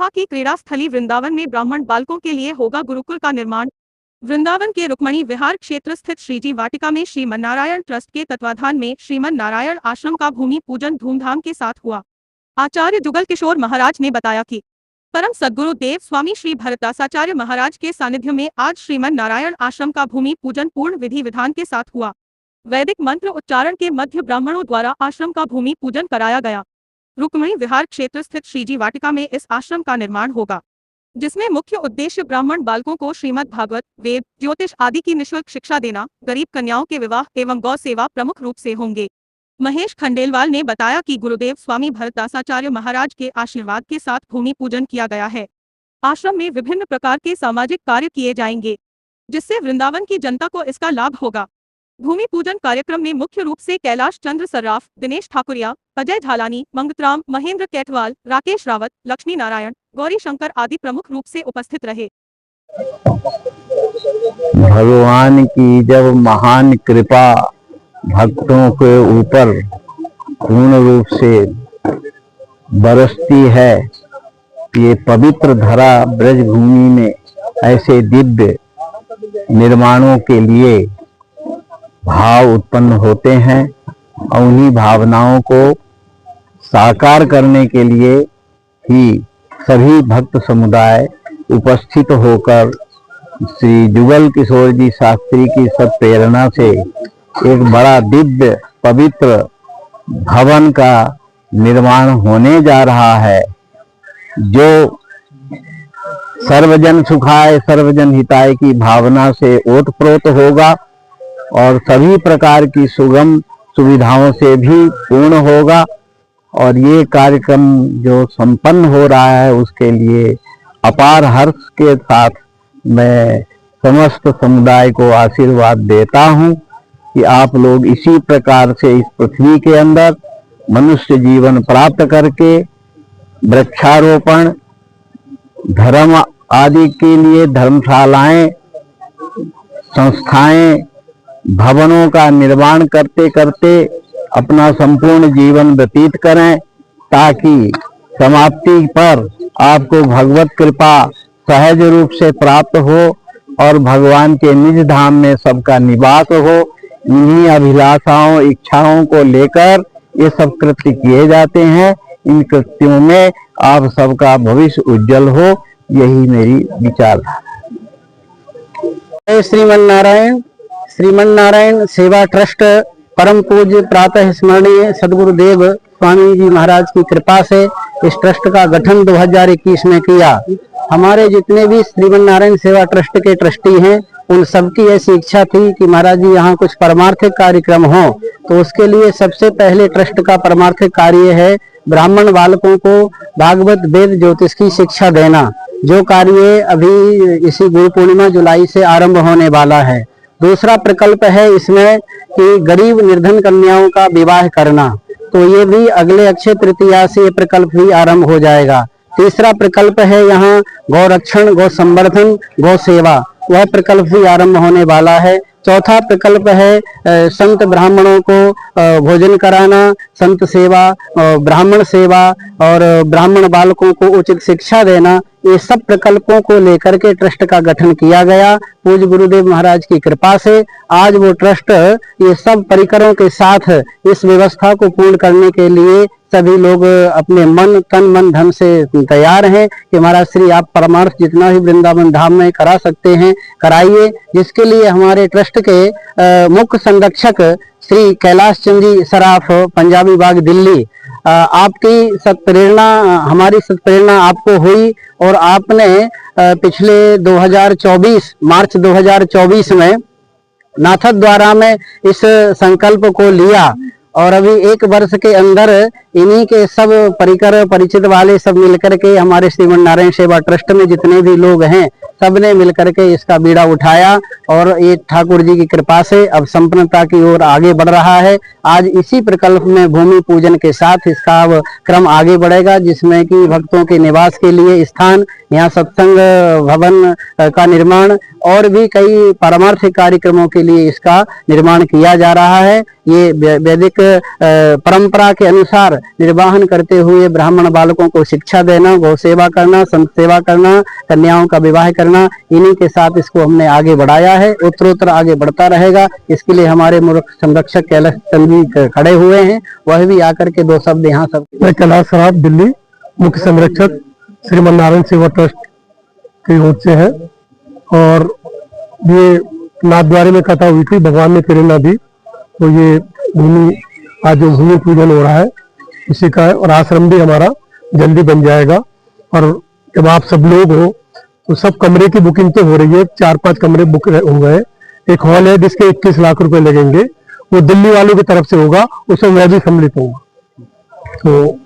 कहा कि क्रीड़ा स्थली वृंदावन में ब्राह्मण बालकों के लिए होगा गुरुकुल का निर्माण। वृंदावन के रुक्मणी विहार क्षेत्र स्थित श्रीजी वाटिका में श्रीमन नारायण ट्रस्ट के तत्वाधान में श्रीमन नारायण आश्रम का भूमि पूजन धूमधाम के साथ हुआ। आचार्य जुगल किशोर महाराज ने बताया कि परम सद्गुरु देव स्वामी श्री भरतदासाचार्य महाराज के सानिध्य में आज श्रीमन नारायण आश्रम का भूमि पूजन पूर्ण विधि विधान के साथ हुआ। वैदिक मंत्र उच्चारण के मध्य ब्राह्मणों द्वारा आश्रम का भूमि पूजन कराया गया। रुक्मणी विहार क्षेत्र स्थित श्रीजी वाटिका में इस आश्रम का निर्माण होगा, जिसमें मुख्य उद्देश्य ब्राह्मण बालकों को श्रीमद् भागवत, वेद, ज्योतिष आदि की निःशुल्क शिक्षा देना, गरीब कन्याओं के विवाह एवं गौ सेवा प्रमुख रूप से होंगे। महेश खंडेलवाल ने बताया कि गुरुदेव स्वामी भरतदासाचार्य महाराज के आशीर्वाद के साथ भूमि पूजन किया गया है। आश्रम में विभिन्न प्रकार के सामाजिक कार्य किए जाएंगे, जिससे वृंदावन की जनता को इसका लाभ होगा। भूमि पूजन कार्यक्रम में मुख्य रूप से कैलाश चंद्र सर्राफ, दिनेश ठाकुरिया, अजय झालानी, मंगतराम, महेंद्र कैथवाल, राकेश रावत, लक्ष्मी नारायण, गौरी शंकर आदि प्रमुख रूप से उपस्थित रहे। भगवान की जब महान कृपा भक्तों के ऊपर पूर्ण रूप से बरसती है, ये पवित्र धरा ब्रजभूमि में ऐसे दिव्य निर्माणों के लिए भाव उत्पन्न होते हैं और उन्हीं भावनाओं को साकार करने के लिए ही सभी भक्त समुदाय उपस्थित होकर श्री जुगल किशोर जी शास्त्री की सब प्रेरणा से एक बड़ा दिव्य पवित्र भवन का निर्माण होने जा रहा है, जो सर्वजन सुखाय सर्वजन हिताय की भावना से ओतप्रोत होगा और सभी प्रकार की सुगम सुविधाओं से भी पूर्ण होगा। और ये कार्यक्रम जो संपन्न हो रहा है उसके लिए अपार हर्ष के साथ मैं समस्त समुदाय को आशीर्वाद देता हूँ कि आप लोग इसी प्रकार से इस पृथ्वी के अंदर मनुष्य जीवन प्राप्त करके वृक्षारोपण, धर्म आदि के लिए धर्मशालाएं, संस्थाएं, भवनों का निर्माण करते करते अपना संपूर्ण जीवन व्यतीत करें, ताकि समाप्ति पर आपको भगवत कृपा सहज रूप से प्राप्त हो और भगवान के निज धाम में सबका निवास हो। इन्हीं अभिलाषाओं इच्छाओं को लेकर ये सब कृत्य किए जाते हैं। इन कृत्यों में आप सबका भविष्य उज्जवल हो, यही मेरी विचारधारा है। श्रीमन नारायण सेवा ट्रस्ट परम पूज्य प्रातः स्मरणीय सदगुरुदेव स्वामी जी महाराज की कृपा से इस ट्रस्ट का गठन 2021 में किया। हमारे जितने भी श्रीमन नारायण सेवा ट्रस्ट के ट्रस्टी हैं, उन सबकी ऐसी इच्छा थी कि महाराज जी यहाँ कुछ परमार्थिक कार्यक्रम हो, तो उसके लिए सबसे पहले ट्रस्ट का परमार्थिक कार्य है ब्राह्मण बालकों को भागवत, वेद, ज्योतिष की शिक्षा देना, जो कार्य अभी इसी गुरु पूर्णिमा जुलाई से आरंभ होने वाला है। दूसरा प्रकल्प है इसमें कि गरीब निर्धन कन्याओं का विवाह करना, तो ये भी अगले अक्षय तृतीया से ये प्रकल्प भी आरंभ हो जाएगा। तीसरा प्रकल्प है यहाँ गौरक्षण, गौ संवर्धन, गौ सेवा, वह प्रकल्प भी आरंभ होने वाला है। चौथा प्रकल्प है संत ब्राह्मणों को भोजन कराना, संत सेवा, ब्राह्मण सेवा और ब्राह्मण बालकों को उचित शिक्षा देना। ये सब प्रकल्पों को लेकर के ट्रस्ट का गठन किया गया। पूज्य गुरुदेव महाराज की कृपा से आज वो ट्रस्ट ये सब परिकरों के साथ इस व्यवस्था को पूर्ण करने के लिए सभी लोग अपने मन, तन, मन, धन से तैयार हैं कि महाराज श्री आप परमार्थ जितना भी वृंदावन धाम में करा सकते हैं कराइए। जिसके लिए हमारे ट्रस्ट के मुख्य संरक्षक श्री कैलाश चंद्र सराफ, पंजाबी बाग, दिल्ली, आपकी सत्प्रेरणा, हमारी सत्प्रेरणा आपको हुई और आपने पिछले 2024 मार्च 2024 में नाथक द्वारा में इस संकल्प को लिया और अभी 1 वर्ष के अंदर इन्हीं के सब परिकर परिचित वाले सब मिलकर के हमारे श्रीमन नारायण सेवा ट्रस्ट में जितने भी लोग हैं सबने मिलकर के इसका बीड़ा उठाया और ये ठाकुर जी की कृपा से अब संपन्नता की ओर आगे बढ़ रहा है। आज इसी प्रकल्प में भूमि पूजन के साथ इसका अब क्रम आगे बढ़ेगा, जिसमें कि भक्तों के निवास के लिए स्थान, यहाँ सत्संग भवन का निर्माण और भी कई पारमार्थिक कार्यक्रमों के लिए इसका निर्माण किया जा रहा है। ये वैदिक परंपरा के अनुसार निर्वाहन करते हुए ब्राह्मण बालकों को शिक्षा देना, गौ सेवा करना, संत सेवा करना, कन्याओं का विवाह करना, इन्हीं के साथ इसको हमने आगे बढ़ाया है। उत्तरोत्तर आगे बढ़ता रहेगा। इसके लिए हमारे मूर्ख संरक्षक कैलाश चंद जी खड़े हुए हैं, वह भी आकर के दो शब्द यहाँ सब। मैं कैलाश सराफ, दिल्ली, मुख्य संरक्षक श्रीमन नारायण सेवा ट्रस्ट की ओर से है। और ये नाथद्वारे में कथा हुई थी, भगवान ने प्रेरणा दी, तो ये भूमि आज जो भूमि पूजन हो रहा है उसी का है। और आश्रम भी हमारा जल्दी बन जाएगा। और जब आप सब लोग हो तो सब कमरे की बुकिंग तो हो रही है, 4-5 कमरे बुक हो गए। एक हॉल है जिसके 21 लाख रुपए लगेंगे, वो दिल्ली वालों की तरफ से होगा, उसमें मैं भी सम्मिलित हूँ। तो